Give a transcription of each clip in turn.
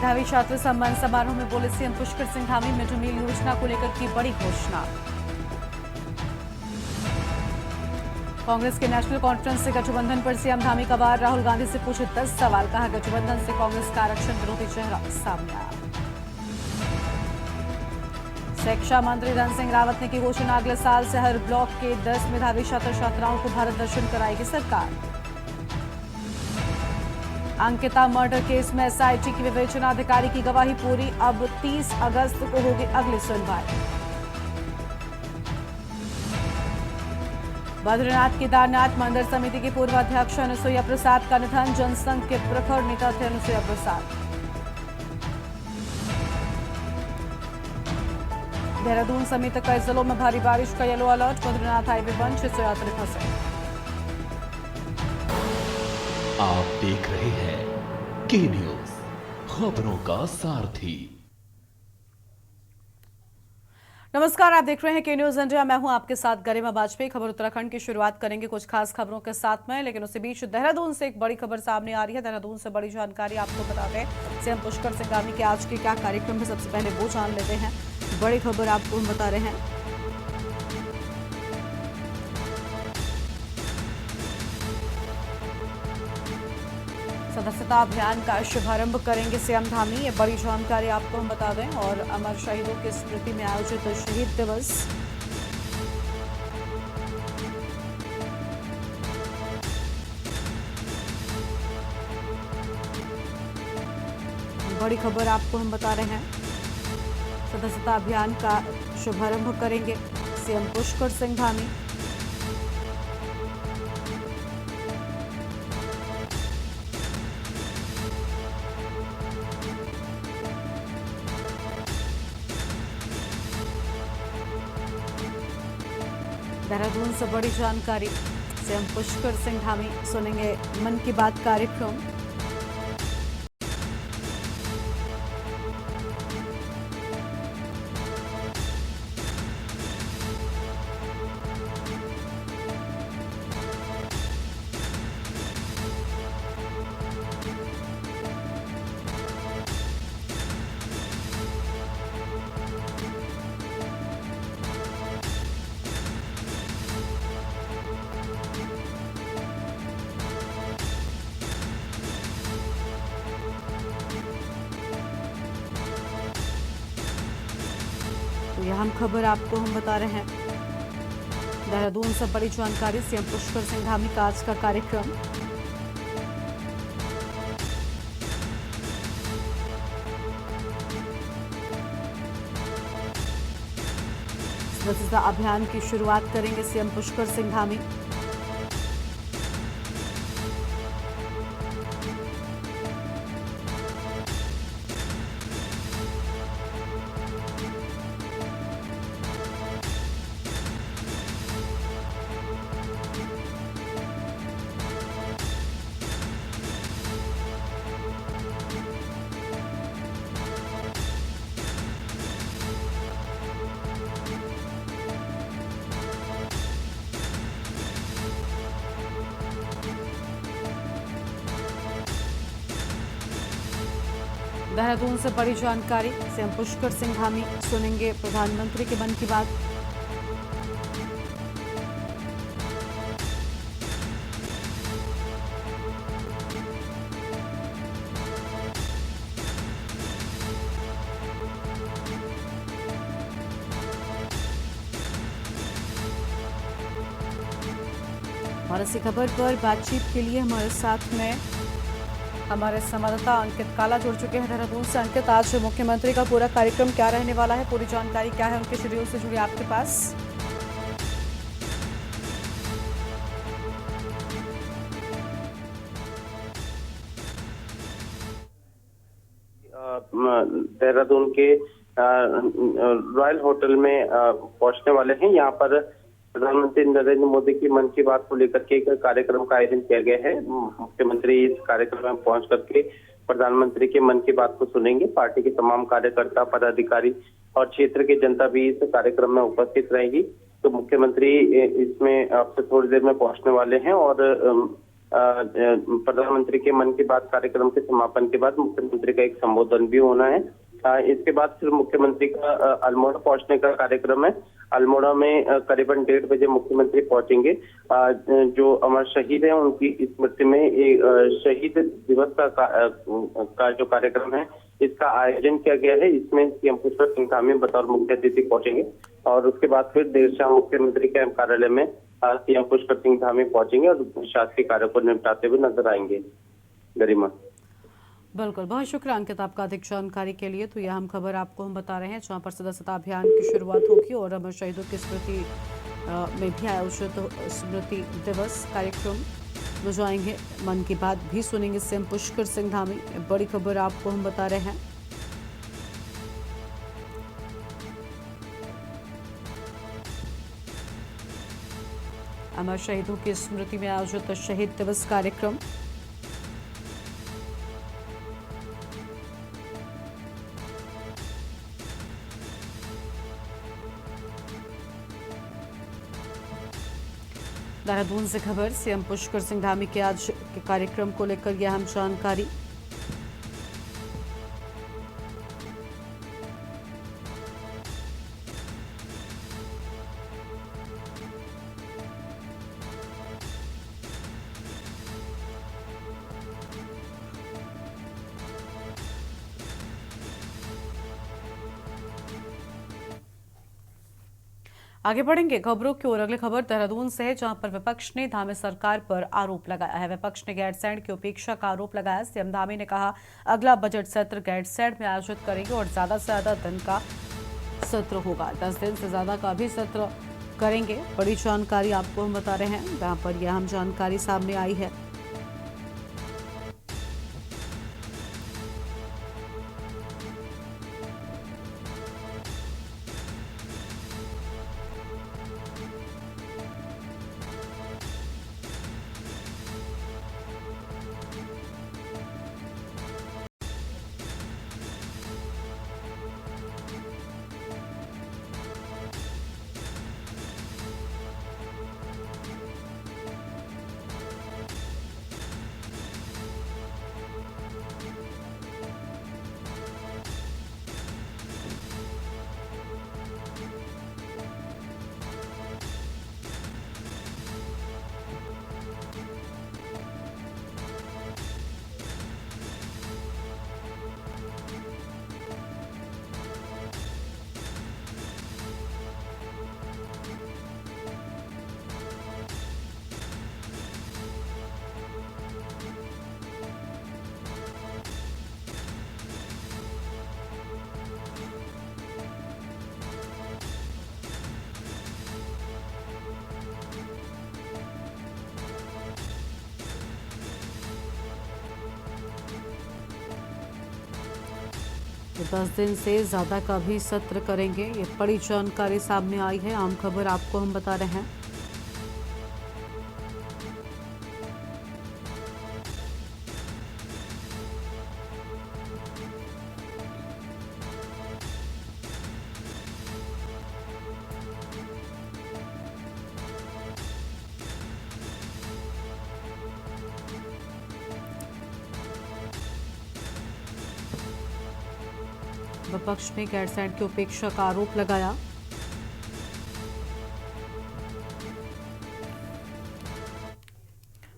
मेधावी छात्र सम्मान समारोह में बोले CM Pushkar Singh Dhami. Midday meal योजना को लेकर की बड़ी घोषणा। कांग्रेस के नेशनल कॉन्फ्रेंस से गठबंधन पर सीएम धामी का वार। राहुल गांधी से पूछे 10 सवाल, कहा गठबंधन से कांग्रेस का आरक्षण विरोधी चेहरा सामने आया। शिक्षा मंत्री धन सिंह रावत ने की घोषणा, अगले साल से हर ब्लॉक के 10 मेधावी छात्र छात्राओं को भारत दर्शन कराएगी सरकार। अंकिता मर्डर केस में एसआईटी की विवेचना, अधिकारी की गवाही पूरी, अब 30 अगस्त को होगी अगली सुनवाई। बद्रीनाथ केदारनाथ मंदिर समिति की पूर्व अध्यक्ष अनुसुईया प्रसाद का निधन। जनसंघ के प्रखर नेता थे अनुसुईया प्रसाद। देहरादून समेत कई जिलों में भारी बारिश का येलो अलर्ट। बद्रीनाथ हाईवे बंद, 600 यात्री फंसे। आप देख रहे हैं के न्यूज, खबरों का सारथी। नमस्कार, आप देख रहे हैं के न्यूज इंडिया। मैं हूं आपके साथ गरिमा बाजपेयी। खबर उत्तराखंड की शुरुआत करेंगे कुछ खास खबरों के साथ में, लेकिन उसके बीच देहरादून से एक बड़ी खबर सामने आ रही है। देहरादून से बड़ी जानकारी आपको बता दें, सीएम पुष्कर सिंह धामी के आज के क्या कार्यक्रम है, सबसे पहले वो जान लेते हैं। बड़ी खबर आपको हम बता रहे हैं। सदस्यता अभियान का शुभारंभ करेंगे सीएम धामी, ये बड़ी जानकारी आपको हम बता दें। और अमर शहीदों की स्मृति में आयोजित शहीद दिवस, बड़ी खबर आपको हम बता रहे हैं। सदस्यता अभियान का शुभारंभ करेंगे सीएम पुष्कर सिंह धामी। देहरादून से बड़ी जानकारी, सीएम पुष्कर सिंह धामी सुनेंगे मन की बात कार्यक्रम। तो यह हम खबर आपको हम बता रहे हैं। देहरादून से बड़ी जानकारी, सीएम पुष्कर सिंह धामी का आज का कार्यक्रम। सदस्यता अभियान की शुरुआत करेंगे सीएम पुष्कर सिंह धामी। देहरादून से बड़ी जानकारी, सीएम पुष्कर सिंह धामी सुनेंगे प्रधानमंत्री के मन की बात। और इसी खबर पर बातचीत के लिए हमारे साथ में हमारे संवाददाता अंकित काला जुड़ चुके हैं देहरादून से। अंकित, आज मुख्यमंत्री का पूरा कार्यक्रम क्या रहने वाला है, पूरी जानकारी क्या है उनके शेड्यूल से जुड़ी आपके पास? देहरादून के रॉयल होटल में पहुंचने वाले हैं। यहाँ पर प्रधानमंत्री नरेंद्र मोदी की मन की बात को लेकर के एक कार्यक्रम का आयोजन किया गया है। मुख्यमंत्री इस कार्यक्रम में पहुंच करके प्रधानमंत्री के मन की बात को सुनेंगे। पार्टी के तमाम कार्यकर्ता, पदाधिकारी और क्षेत्र की जनता भी इस कार्यक्रम में उपस्थित रहेगी। तो मुख्यमंत्री इसमें अब से थोड़ी देर में पहुंचने वाले हैं और प्रधानमंत्री के मन की बात कार्यक्रम के समापन के बाद मुख्यमंत्री का एक संबोधन भी होना है। इसके बाद फिर मुख्यमंत्री का अल्मोड़ा पहुंचने का कार्यक्रम है। अल्मोड़ा में करीबन 1:30 बजे मुख्यमंत्री पहुंचेंगे। जो अमर शहीद हैं उनकी स्मृति में शहीद दिवस का जो कार्यक्रम है इसका आयोजन किया गया है। इसमें सीएम पुष्कर सिंह धामी बतौर मुख्य अतिथि पहुंचेंगे और उसके बाद फिर देर शाम मुख्यमंत्री के कार्यालय में सीएम पुष्कर सिंह धामी पहुंचेंगे और शासकीय कार्यों को निपटाते हुए नजर आएंगे। गरिमा। बिल्कुल, बहुत शुक्रिया अंकित आपका अधिक जानकारी के लिए। तो यह हम खबर आपको हम बता रहे हैं जहां पर सदस्यता अभियान की शुरुआत होगी और अमर शहीदों की स्मृति में भी आयोजित स्मृति दिवस कार्यक्रम में जाएंगे। मन की बात भी सुनेंगे सीएम पुष्कर सिंह धामी। बड़ी खबर आपको हम बता रहे हैं। अमर शहीदों की स्मृति में आयोजित शहीद दिवस कार्यक्रम। देहरादून से खबर, सीएम पुष्कर सिंह धामी के आज के कार्यक्रम को लेकर यह अहम जानकारी। आगे बढ़ेंगे खबरों की ओर। अगली खबर देहरादून से है जहां पर विपक्ष ने धामी सरकार पर आरोप लगाया है। विपक्ष ने गैरसैंण की उपेक्षा का आरोप लगाया। सीएम धामी ने कहा अगला बजट सत्र गैरसैंण में आयोजित करेंगे और ज्यादा से ज्यादा दिन का सत्र होगा। 10 दिन से ज्यादा का भी सत्र करेंगे। बड़ी जानकारी आपको हम बता रहे हैं जहां पर यह अहम जानकारी सामने आई है। तो 10 दिन से ज्यादा का भी सत्र करेंगे। ये बड़ी जानकारी सामने आई है। आम खबर आपको हम बता रहे हैं। विपक्ष ने गैरसैंण की उपेक्षा का आरोप लगाया।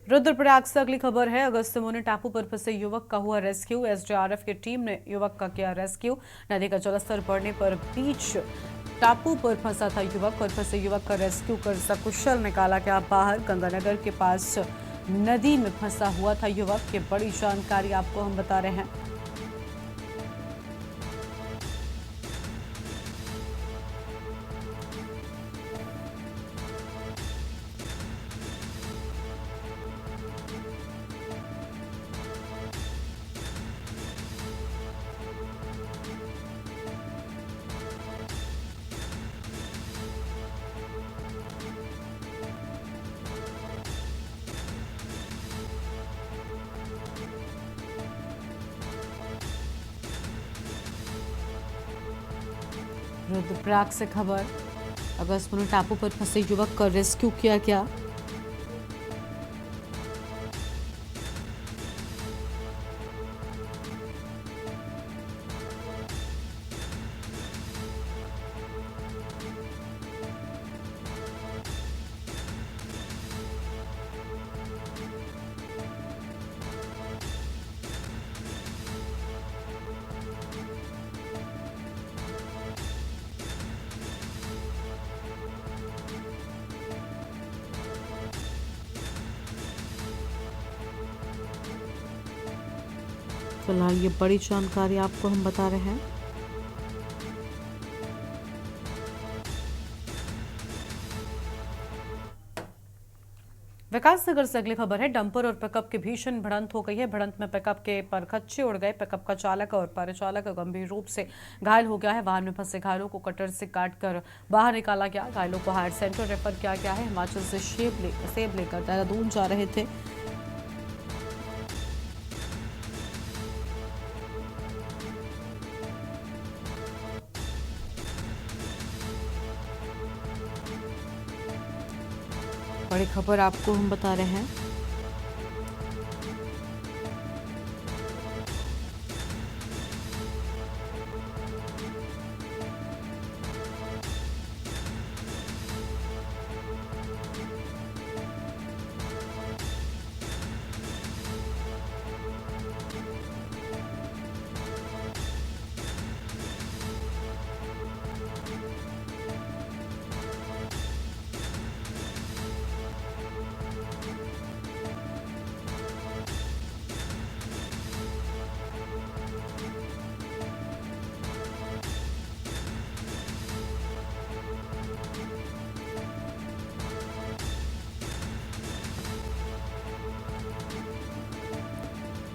रुद्रप्रयाग से अगली खबर है। अगस्त्यमुनि टापू पर फंसे युवक का हुआ रेस्क्यू। एसडीआरएफ की टीम ने युवक का किया रेस्क्यू। नदी का जलस्तर बढ़ने पर बीच टापू पर फंसा था युवक और फंसे युवक का रेस्क्यू कर सकुशल निकाला गया बाहर। गंगानगर के पास नदी में फंसा हुआ था युवक। ये बड़ी जानकारी आपको हम बता रहे हैं। रुद्रप्रयाग से खबर, अगस्त्यमुनि टापू पर फंसे युवक का रेस्क्यू किया गया। फिलहाल ये बड़ी जानकारी आपको हम बता रहे हैं। विकासनगर से अगली खबर है। डंपर और पिकअप की भीषण भिड़ंत हो गई है। भिड़ंत में पिकअप के परखच्चे उड़ गए। पिकअप का चालक और परिचालक गंभीर रूप से घायल हो गया है। वाहन में फंसे घायलों को कटर से काटकर बाहर निकाला गया। घायलों को हायर सेंटर रेफर किया गया है। हिमाचल से सेब लेकर देहरादून जा रहे थे। बड़ी खबर आपको हम बता रहे हैं।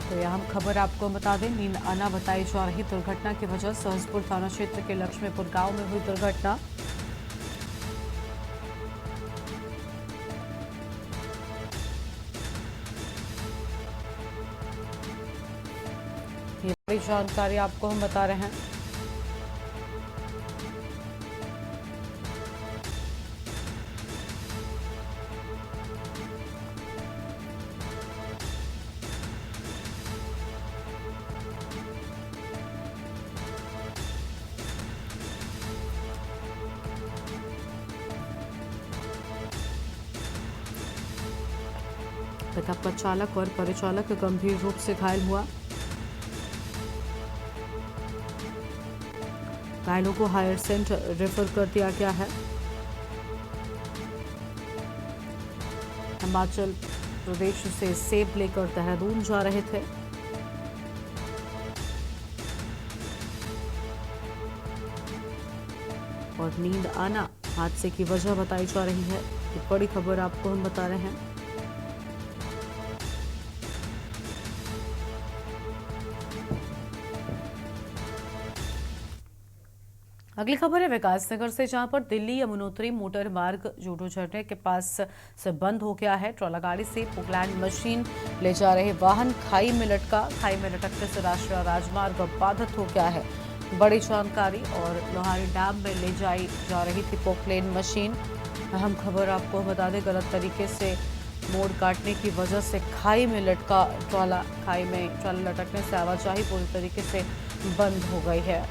तो यह हम खबर आपको बता दें। नींद आना बताई जा रही दुर्घटना की वजह सहसपुर थाना क्षेत्र के लक्ष्मीपुर गांव में हुई दुर्घटना। ये बड़ी जानकारी आपको हम बता रहे हैं। पिकअप का चालक और परिचालक गंभीर रूप से घायल हुआ। घायलों को हायर सेंटर रेफर कर दिया गया है। हिमाचल प्रदेश से सेब लेकर देहरादून जा रहे थे। और नींद आना हादसे की वजह बताई जा रही है। एक बड़ी खबर आपको हम बता रहे हैं। अगली खबर है विकासनगर से, जहां पर दिल्ली यमुनोत्री मोटर मार्ग जूडो झरने के पास से बंद हो गया है। ट्रॉला गाड़ी से पोकलैंड मशीन ले जा रहे वाहन खाई में लटका। खाई में लटकने से राष्ट्रीय राजमार्ग बाधित हो गया है। बड़ी जानकारी। और लोहारी डैम में ले जाई जा रही थी पोकलैंड मशीन। अहम खबर आपको बता दें, गलत तरीके से मोड़ काटने की वजह से खाई में लटका ट्रॉला। खाई में ट्रॉला लटकने से आवाजाही पूरी तरीके से बंद हो गई है।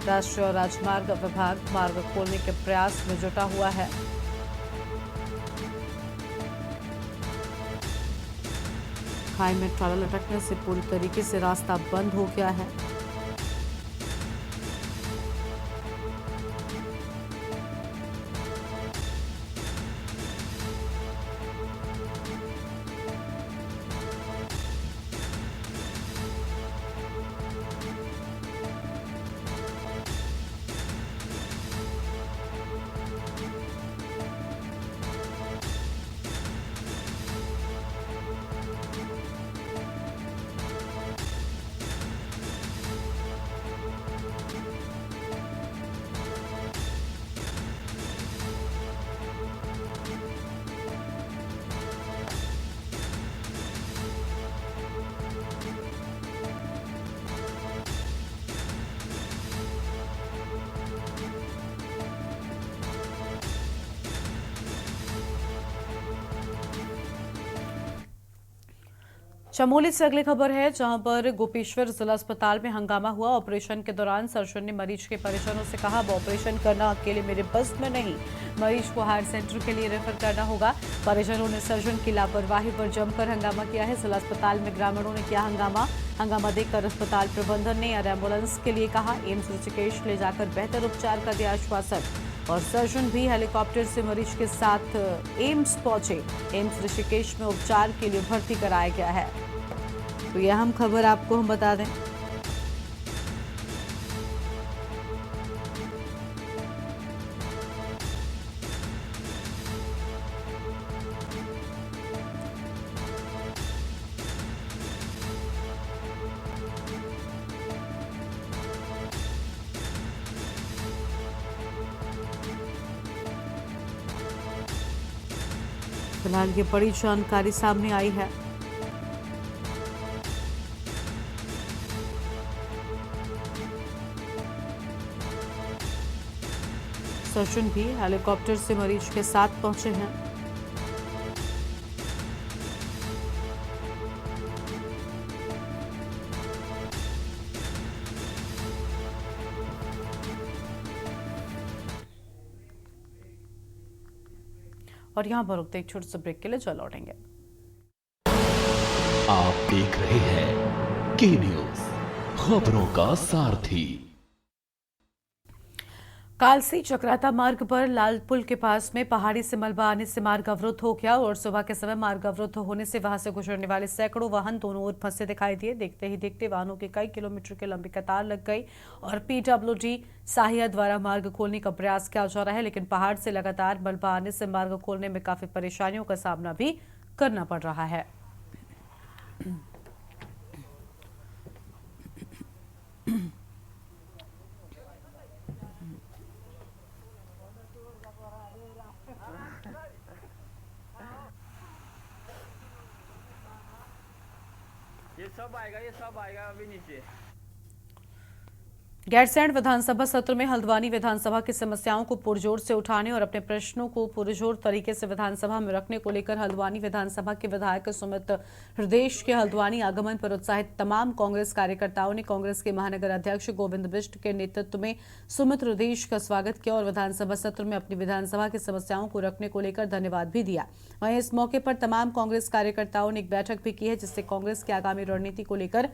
राष्ट्रीय राजमार्ग विभाग मार्ग खोलने के प्रयास में जुटा हुआ है। खाई में ट्रॉला लटकने से पूरी तरीके से रास्ता बंद हो गया है। चमोली से अगली खबर है, जहां पर गोपेश्वर जिला अस्पताल में हंगामा हुआ। ऑपरेशन के दौरान सर्जन ने मरीज के परिजनों से कहा, अब ऑपरेशन करना अकेले मेरे बस में नहीं, मरीज को हायर सेंटर के लिए रेफर करना होगा। परिजनों ने सर्जन की लापरवाही पर जमकर हंगामा किया है। जिला अस्पताल में ग्रामीणों ने किया हंगामा देखकर अस्पताल प्रबंधन ने एयर एम्बुलेंस के लिए कहा। एम्स ऋषिकेश ले जाकर बेहतर उपचार का दिया आश्वासन। और सर्जन भी हेलीकॉप्टर से मरीज के साथ एम्स पहुंचे। एम्स ऋषिकेश में उपचार के लिए भर्ती कराया गया है। तो यह अहम खबर आपको हम बता दें। फिलहाल ये बड़ी जानकारी सामने आई है। सर्जन भी हेलीकॉप्टर से मरीज के साथ पहुंचे हैं। और यहां पर रुकते एक छोटे से ब्रेक के लिए चल लौटेंगे। आप देख रहे हैं के न्यूज, खबरों का सारथी। कालसी चक्राता मार्ग पर लाल पुल के पास में पहाड़ी से मलबा आने से मार्ग अवरुद्ध हो गया और सुबह के समय मार्ग अवरुद्ध होने से वहां से गुजरने वाले सैकड़ों वाहन दोनों ओर फंसे दिखाई दिए। देखते ही देखते वाहनों के कई किलोमीटर की लंबी कतार लग गई और पीडब्ल्यूडी साहिया द्वारा मार्ग खोलने का प्रयास किया जा रहा है, लेकिन पहाड़ से लगातार मलबा आने से मार्ग खोलने में काफी परेशानियों का सामना भी करना पड़ रहा है। ये सब आएगा अभी नीचे। गैरसैंण विधानसभा सत्र में हल्द्वानी विधानसभा की समस्याओं को पुरजोर से उठाने और अपने प्रश्नों को पुरजोर तरीके से विधानसभा में रखने को लेकर हल्द्वानी विधानसभा के विधायक सुमित हृदयेश के हल्द्वानी आगमन पर उत्साहित तमाम कांग्रेस कार्यकर्ताओं ने कांग्रेस के महानगर अध्यक्ष गोविंद बिष्ट के नेतृत्व में सुमित हृदयेश का स्वागत किया और विधानसभा सत्र में अपनी विधानसभा की समस्याओं को रखने को लेकर धन्यवाद भी दिया। वहीं इस मौके पर तमाम कांग्रेस कार्यकर्ताओं ने एक बैठक भी की है, जिससे कांग्रेस की आगामी रणनीति को लेकर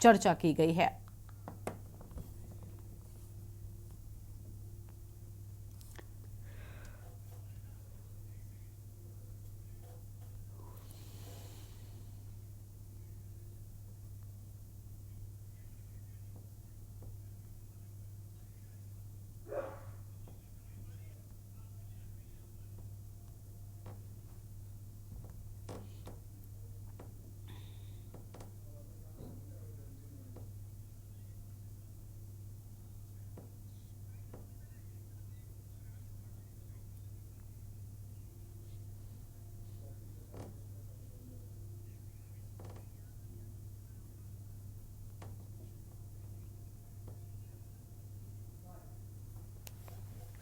चर्चा की गई है।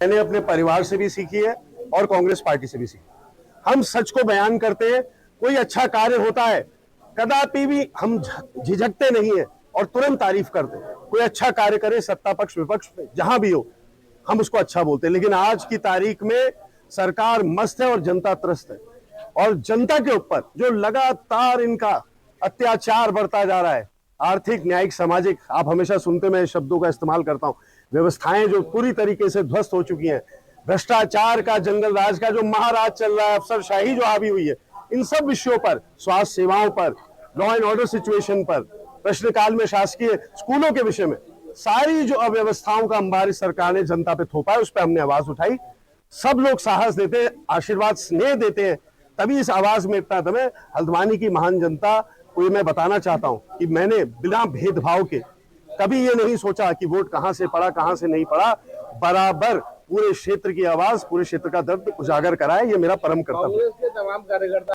मैंने अपने परिवार से भी सीखी है और कांग्रेस पार्टी से भी सीखी। हम सच को बयान करते हैं, कोई अच्छा कार्य होता है कदापि भी हम झिझकते नहीं है और तुरंत तारीफ करते हैं। कोई अच्छा कार्य करे, सत्ता पक्ष विपक्ष जहां भी हो, हम उसको अच्छा बोलते हैं। लेकिन आज की तारीख में सरकार मस्त है और जनता त्रस्त है, और जनता के ऊपर जो लगातार इनका अत्याचार बढ़ता जा रहा है, आर्थिक, न्यायिक, सामाजिक, आप हमेशा सुनते, मैं शब्दों का इस्तेमाल करता हूं, व्यवस्थाएं जो पूरी तरीके से ध्वस्त हो चुकी हैं, भ्रष्टाचार का, जंगल राज का जो महाराज चल रहा है, अफसरशाही जो हावी हुई है, इन सब विषयों पर, स्वास्थ्य सेवाओं पर, लॉ एंड ऑर्डर सिचुएशन पर, प्रश्नकाल में शासकीय स्कूलों के विषय में, सारी जो अव्यवस्थाओं का अंबार इस सरकार ने जनता पे थोपा है, उस पर हमने आवाज उठाई। सब लोग साहस देते हैं, आशीर्वाद, स्नेह देते हैं, तभी इस आवाज में इतना दम है। हल्द्वानी की महान जनता को ये मैं बताना चाहता हूं कि मैंने बिना भेदभाव के कभी ये नहीं सोचा कि वोट कहां से पड़ा, कहां से नहीं पड़ा, बराबर पूरे क्षेत्र की आवाज, पूरे क्षेत्र का दर्द उजागर कराए, ये मेरा परम कर्तव्य है। कांग्रेस के तमाम कार्यकर्ता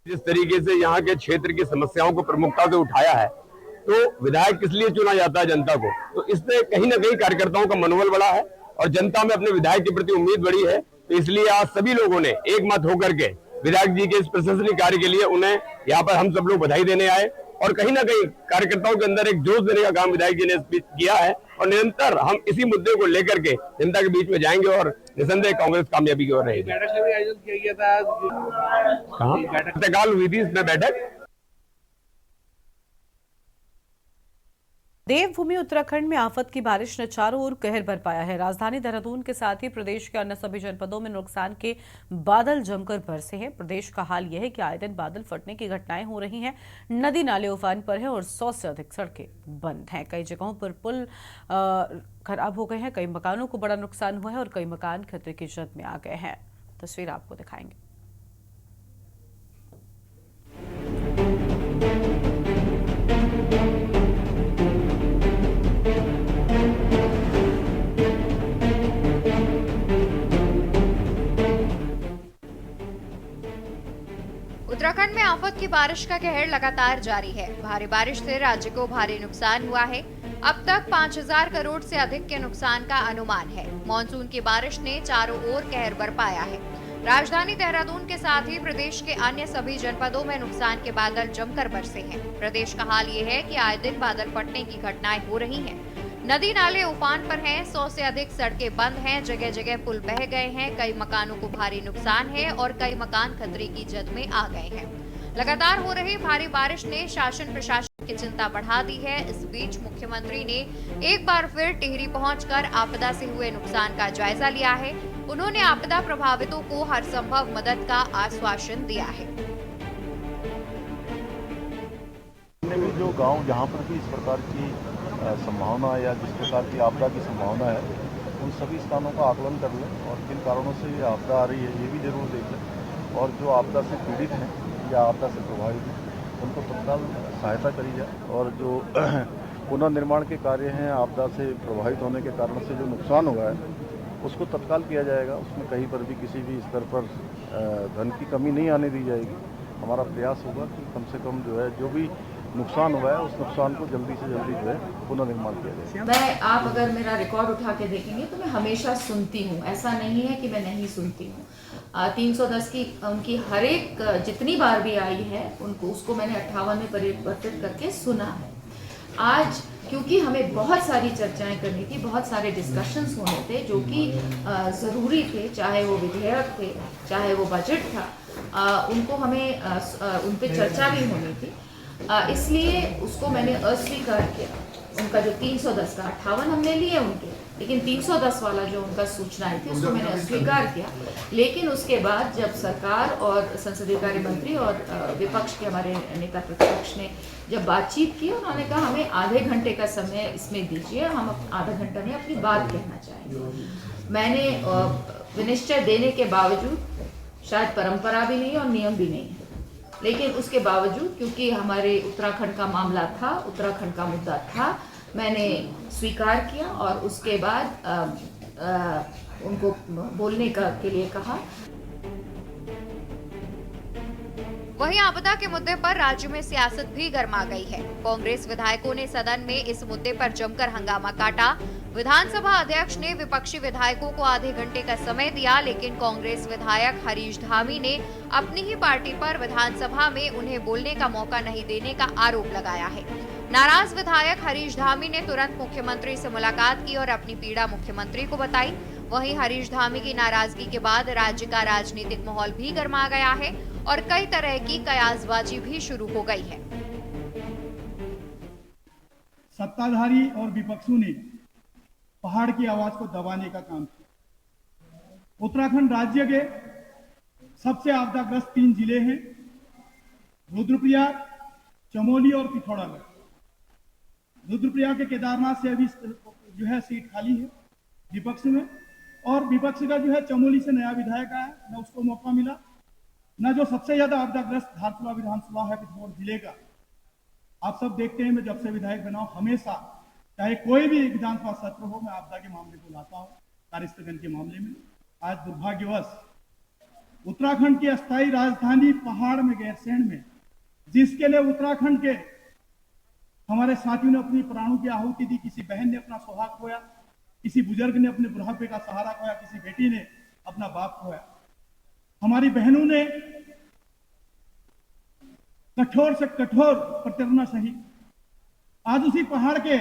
जिस तरीके से यहाँ के क्षेत्र की समस्याओं को प्रमुखता से उठाया है, तो विधायक किस लिए चुना जाता है जनता को, तो इससे कहीं ना कहीं कार्यकर्ताओं का मनोबल बढ़ा है और जनता में अपने विधायक के प्रति उम्मीद बढ़ी है। तो इसलिए आज सभी लोगों ने एक मत होकर के विधायक जी के इस प्रशंसनीय कार्य के लिए उन्हें यहाँ पर हम सब लोग बधाई देने आए, और कहीं ना कहीं कार्यकर्ताओं के अंदर एक जोश देने का काम विधायक जी ने किया है, और निरंतर हम इसी मुद्दे को लेकर के जनता के बीच में जाएंगे और निसंदेह कांग्रेस कामयाबी की ओर रहेगी। बैठक का भी आयोजन किया गया था, प्रातःकाल हुई थी इसमें बैठक, देवभूमि उत्तराखंड में आफत की बारिश ने चारों ओर कहर बरपाया है। राजधानी देहरादून के साथ ही प्रदेश के अन्य सभी जनपदों में नुकसान के बादल जमकर बरसे हैं। प्रदेश का हाल यह है कि आए दिन बादल फटने की घटनाएं हो रही हैं। नदी नाले उफान पर है और 100 से अधिक सड़कें बंद हैं। कई जगहों पर पुल खराब हो गए हैं। कई मकानों को बड़ा नुकसान हुआ है और कई मकान खतरे की जद में आ गए हैं। तस्वीर आपको दिखाएंगे। उत्तराखंड में आफत की बारिश का कहर लगातार जारी है। भारी बारिश से राज्य को भारी नुकसान हुआ है। अब तक 5000 करोड़ से अधिक के नुकसान का अनुमान है। मानसून की बारिश ने चारों ओर कहर बरपाया है। राजधानी देहरादून के साथ ही प्रदेश के अन्य सभी जनपदों में नुकसान के बादल जमकर बरसे हैं। प्रदेश का हाल ये है कि आए दिन बादल फटने की घटनाएं हो रही हैं। नदी नाले उफान पर हैं। 100 से अधिक सड़कें बंद हैं। जगह जगह पुल बह गए हैं। कई मकानों को भारी नुकसान है और कई मकान खतरे की जद में आ गए हैं। लगातार हो रही भारी बारिश ने शासन प्रशासन की चिंता बढ़ा दी है। इस बीच मुख्यमंत्री ने एक बार फिर टिहरी पहुंचकर आपदा से हुए नुकसान का जायजा लिया है। उन्होंने आपदा प्रभावितों को हर संभव मदद का आश्वासन दिया है। भी जो गांव जहां पर भी इस प्रकार की संभावना या जिस प्रकार की आपदा की संभावना है, उन सभी स्थानों का आकलन कर लें और किन कारणों से ये आपदा आ रही है ये भी जरूर देख लें। और जो आपदा से पीड़ित हैं या आपदा से प्रभावित हैं उनको तत्काल सहायता करी जाए। और जो पुनर्निर्माण के कार्य हैं, आपदा से प्रभावित होने के कारण से जो नुकसान हुआ है उसको तत्काल किया जाएगा। उसमें कहीं पर भी किसी भी स्तर पर धन की कमी नहीं आने दी जाएगी। हमारा प्रयास होगा कि कम से कम जो है जो भी नुकसान हुआ है उस नुकसान को जल्दी से जल्दी जो है पुनर्निर्माण किया जाए। आप अगर मेरा रिकॉर्ड उठा के देखेंगे तो मैं हमेशा सुनती हूँ, ऐसा नहीं है कि मैं नहीं सुनती हूँ। 310 की उनकी हर एक जितनी बार भी आई है उनको उसको मैंने 58 में परिवर्तित करके सुना है। आज क्योंकि हमें बहुत सारी चर्चाएं करनी थी, बहुत सारे डिस्कशंस होने थे जो कि ज़रूरी थे, चाहे वो विधेयक थे चाहे वो बजट था, उनको हमें उन पर चर्चा भी होनी थी। इसलिए उसको मैंने अस्वीकार किया। उनका जो 310 का 58 हमने लिए उनके, लेकिन 310 वाला जो उनका सूचनाएं थी उसको मैंने अस्वीकार किया। लेकिन उसके बाद जब सरकार और संसदीय कार्य मंत्री और विपक्ष के हमारे नेता प्रतिपक्ष ने जब बातचीत की, उन्होंने कहा हमें आधे घंटे का समय इसमें दीजिए, हम आधा घंटा में अपनी बात कहना चाहेंगे। मैंने विनिश्चय देने के बावजूद, शायद परंपरा भी नहीं और नियम भी नहीं है, लेकिन उसके बावजूद क्योंकि हमारे उत्तराखंड का मामला था, उत्तराखंड का मुद्दा था, मैंने स्वीकार किया और उसके बाद उनको बोलने के लिए कहा। वहीं आपदा के मुद्दे पर राज्य में सियासत भी गर्मा गई है। कांग्रेस विधायकों ने सदन में इस मुद्दे पर जमकर हंगामा काटा। विधानसभा अध्यक्ष ने विपक्षी विधायकों को आधे घंटे का समय दिया, लेकिन कांग्रेस विधायक हरीश धामी ने अपनी ही पार्टी पर विधानसभा में उन्हें बोलने का मौका नहीं देने का आरोप लगाया है। नाराज विधायक हरीश धामी ने तुरंत मुख्यमंत्री से मुलाकात की और अपनी पीड़ा मुख्यमंत्री को बताई। वहीं हरीश धामी की नाराजगी के बाद राज्य का राजनीतिक माहौल भी गर्मा गया है और कई तरह की कयासबाजी भी शुरू हो गई है। सत्ताधारी और विपक्षों ने पहाड़ की आवाज को दबाने का काम किया। उत्तराखंड राज्य के सबसे आपदाग्रस्त 3 जिले हैं, रुद्रप्रयाग, चमोली और पिथौरागढ़। रुद्रप्रयाग के केदारनाथ से अभी जो है सीट खाली है विपक्ष में, और विपक्ष का जो है चमोली से नया विधायक आया, न उसको मौका मिला, न जो सबसे ज्यादा आपदाग्रस्त धारचूला विधानसभा है पिथौरागढ़ जिले का। आप सब देखते हैं, मैं जब से विधायक बना हूं हमेशा चाहे कोई भी विधानसभा सत्र हो, मैं आपदा के मामले को लाता हूं, कार्यस्थगन के मामले में। आज दुर्भाग्यवश उत्तराखंड की अस्थायी राजधानी पहाड़ में गैरसैंण में, जिसके लिए उत्तराखंड के हमारे साथियों ने अपनी प्राणों की आहुति दी, किसी बहन ने अपना सुहाग खोया, किसी बुजुर्ग ने अपने बुढ़ापे का सहारा खोया, किसी बेटी ने अपना बाप खोया। हमारी बहनों ने कठोर से कठोर प्रताड़ना सही। आज उसी पहाड़ के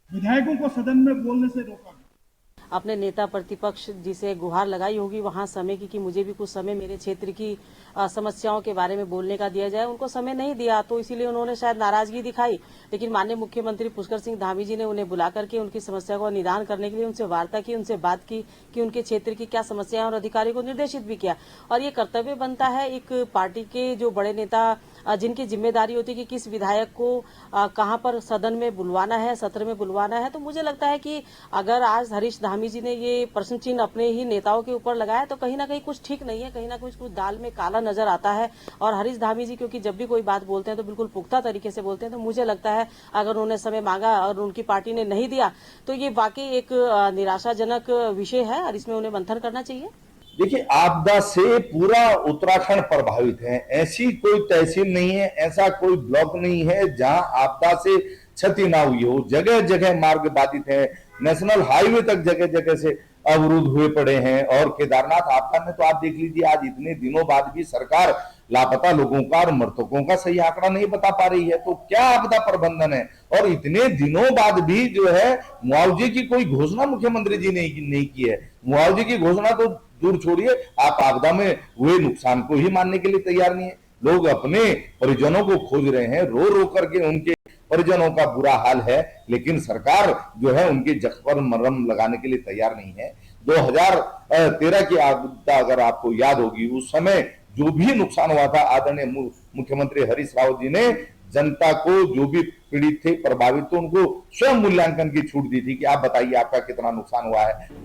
विधायकों को सदन में बोलने से रोका गया। अपने नेता प्रतिपक्ष जिसे गुहार लगाई होगी वहां समय की कि मुझे भी कुछ समय मेरे क्षेत्र की समस्याओं के बारे में बोलने का दिया जाए, उनको समय नहीं दिया, तो इसीलिए उन्होंने शायद नाराजगी दिखाई। लेकिन माननीय मुख्यमंत्री पुष्कर सिंह धामी जी ने उन्हें बुला करके उनकी समस्या को निदान करने के लिए उनसे वार्ता की, उनसे बात की कि उनके क्षेत्र की क्या समस्याएं, और अधिकारी को निर्देशित भी किया। और ये कर्तव्य बनता है एक पार्टी के जो बड़े नेता जिनकी जिम्मेदारी होती है कि किस विधायक को कहां पर सदन में बुलवाना है, सत्र में बुलवाना है। तो मुझे लगता है कि अगर आज हरीश धामी जी ने ये प्रश्न चिन्ह अपने ही नेताओं के ऊपर लगाया तो कहीं ना कहीं कुछ ठीक नहीं है, कहीं ना कहीं कुछ दाल में काला नजर आता है। और हरीश धामी जी क्योंकि जब भी कोई बात बोलते हैं तो बिल्कुल पुख्ता तरीके से बोलते हैं, तो मुझे लगता है अगर उन्होंने समय मांगा और उनकी पार्टी ने नहीं दिया तो ये वाकई एक निराशाजनक विषय है और इसमें उन्हें मंथन करना चाहिए। देखिए, आपदा से पूरा उत्तराखंड प्रभावित है। ऐसी कोई तहसील नहीं है, ऐसा कोई ब्लॉक नहीं है जहां आपदा से क्षति ना हुई हो। जगह जगह मार्ग बाधित है, नेशनल हाईवे तक जगह जगह से अवरुद्ध हुए पड़े हैं। और केदारनाथ आपदा में तो आप देख लीजिए, आज इतने दिनों बाद भी सरकार लापता लोगों का और मृतकों का सही आंकड़ा नहीं बता पा रही है। तो क्या आपदा प्रबंधन है? और इतने दिनों बाद भी जो है मुआवजे की कोई घोषणा मुख्यमंत्री जी ने नहीं की है। मुआवजे की घोषणा तो दूर छोड़िए, आप आपदा में हुए नुकसान को ही मानने के लिए तैयार नहीं है। लोग अपने परिजनों को खोज रहे हैं, रो रो करके उनके परिजनों का बुरा हाल है, लेकिन सरकार जो है उनके जख्म पर मरहम लगाने के लिए तैयार नहीं है। 2013 की आपदा अगर आपको याद होगी, उस समय जो भी नुकसान हुआ था, आदरणीय मुख्यमंत्री हरीश रावत जी ने जनता को, जो भी पीड़ित थे, प्रभावित थे, उनको स्वयं मूल्यांकन की छूट दी थी कि आप बताइए आपका कितना नुकसान हुआ है।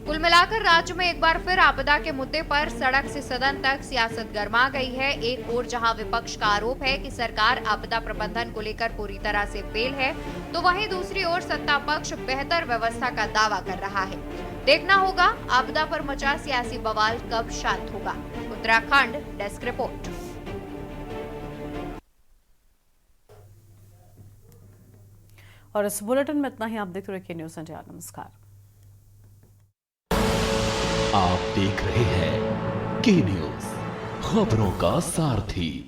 कुल मिलाकर राज्य में एक बार फिर आपदा के मुद्दे पर सड़क से सदन तक सियासत गर्मा गई है। एक ओर जहां विपक्ष का आरोप है कि सरकार आपदा प्रबंधन को लेकर पूरी तरह से फेल है, तो वहीं दूसरी ओर सत्ता पक्ष बेहतर व्यवस्था का दावा कर रहा है। देखना होगा आपदा पर मचा सियासी बवाल कब शांत होगा। Uttarakhand desk report. और इस बुलेटिन में इतना ही। आप देखते रहिए न्यूज़ इंडिया। नमस्कार। आप देख रहे हैं के न्यूज़, खबरों का सारथी।